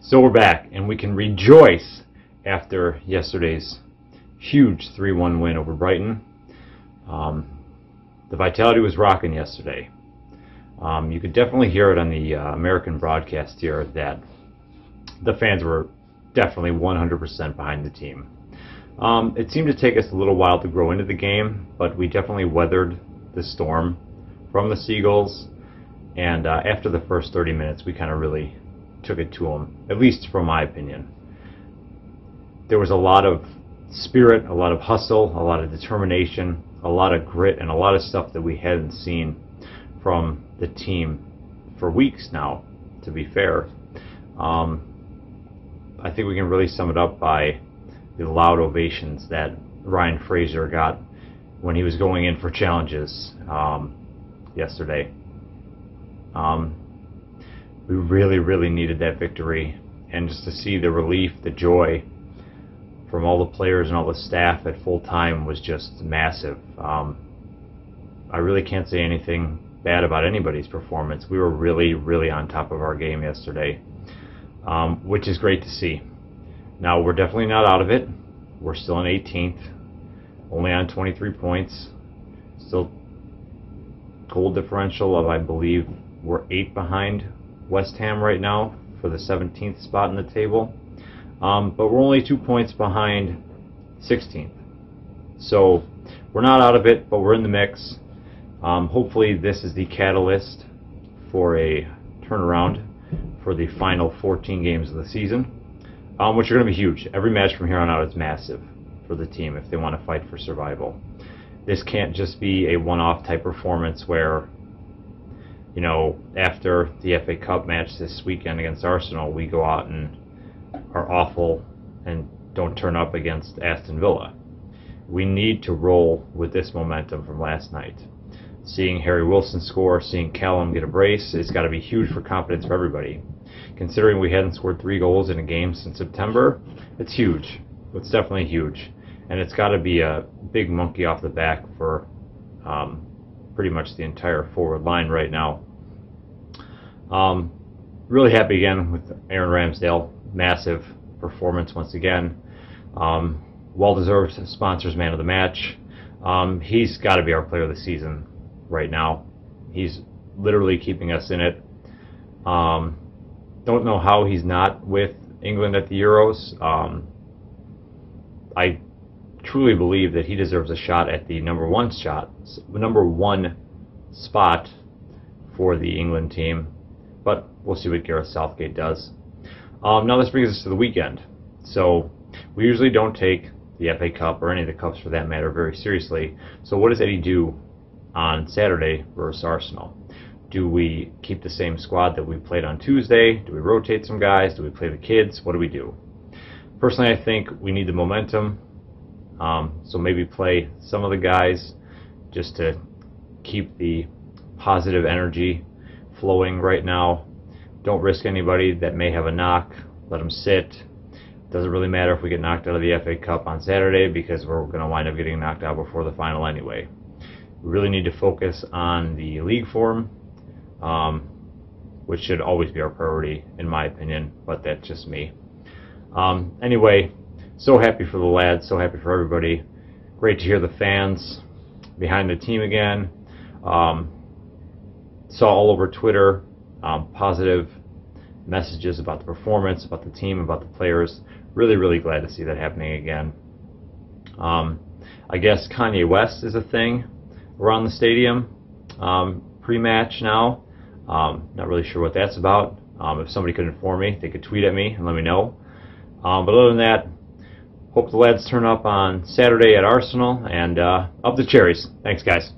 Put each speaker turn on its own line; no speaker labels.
So we're back, and we can rejoice after yesterday's huge 3-1 win over Brighton. The vitality was rocking yesterday. You could definitely hear it on the American broadcast here that the fans were definitely 100% behind the team. It seemed to take us a little while to grow into the game, but we definitely weathered the storm from the Seagulls, and after the first 30 minutes we kind of really took it to them, at least from my opinion. There was a lot of spirit, a lot of hustle, a lot of determination, a lot of grit, and a lot of stuff that we hadn't seen from the team for weeks now, to be fair. I think we can really sum it up by the loud ovations that Ryan Fraser got when he was going in for challenges yesterday. We really needed that victory, and just to see the relief, the joy from all the players and all the staff at full time was just massive. I really can't say anything bad about anybody's performance. We were really on top of our game yesterday, which is great to see. Now, we're definitely not out of it. We're still in 18th, only on 23 points. Still goal differential of, I believe, we're 8 behind West Ham right now for the 17th spot in the table. But we're only 2 points behind 16th. So we're not out of it, but we're in the mix. Hopefully this is the catalyst for a turnaround for the final 14 games of the season, which are going to be huge. Every match from here on out is massive for the team if they want to fight for survival. This can't just be a one-off type performance where, you know, after the FA Cup match this weekend against Arsenal, we go out and are awful and don't turn up against Aston Villa. We need to roll with this momentum from last night. Seeing Harry Wilson score, seeing Callum get a brace, it's got to be huge for confidence for everybody. Considering we hadn't scored 3 goals in a game since September, it's huge. It's definitely huge. And it's got to be a big monkey off the back for pretty much the entire forward line right now. Really happy again with Aaron Ramsdale. Massive performance once again. Well-deserved sponsors man of the match. He's got to be our player of the season right now. He's literally keeping us in it. Don't know how he's not with England at the Euros. I truly believe that he deserves a shot at the number one spot for the England team, but we'll see what Gareth Southgate does. Now this brings us to the weekend. So we usually don't take the FA Cup, or any of the cups for that matter, very seriously. So what does Eddie do on Saturday versus Arsenal? Do we keep the same squad that we played on Tuesday? Do we rotate some guys? Do we play the kids? What do we do? Personally, I think we need the momentum. So maybe play some of the guys just to keep the positive energy flowing right now. Don't risk anybody that may have a knock. Let them sit. Doesn't really matter if we get knocked out of the FA Cup on Saturday, because we're going to wind up getting knocked out before the final anyway. We really need to focus on the league form, which should always be our priority in my opinion, but that's just me. Anyway, so happy for the lads, so happy for everybody. Great to hear the fans behind the team again. Saw all over Twitter positive messages about the performance, about the team, about the players. Really glad to see that happening again. I guess Kanye West is a thing around the stadium pre-match now. Not really sure what that's about. If somebody could inform me, they could tweet at me and let me know. But other than that, hope the lads turn up on Saturday at Arsenal, and up the cherries. Thanks, guys.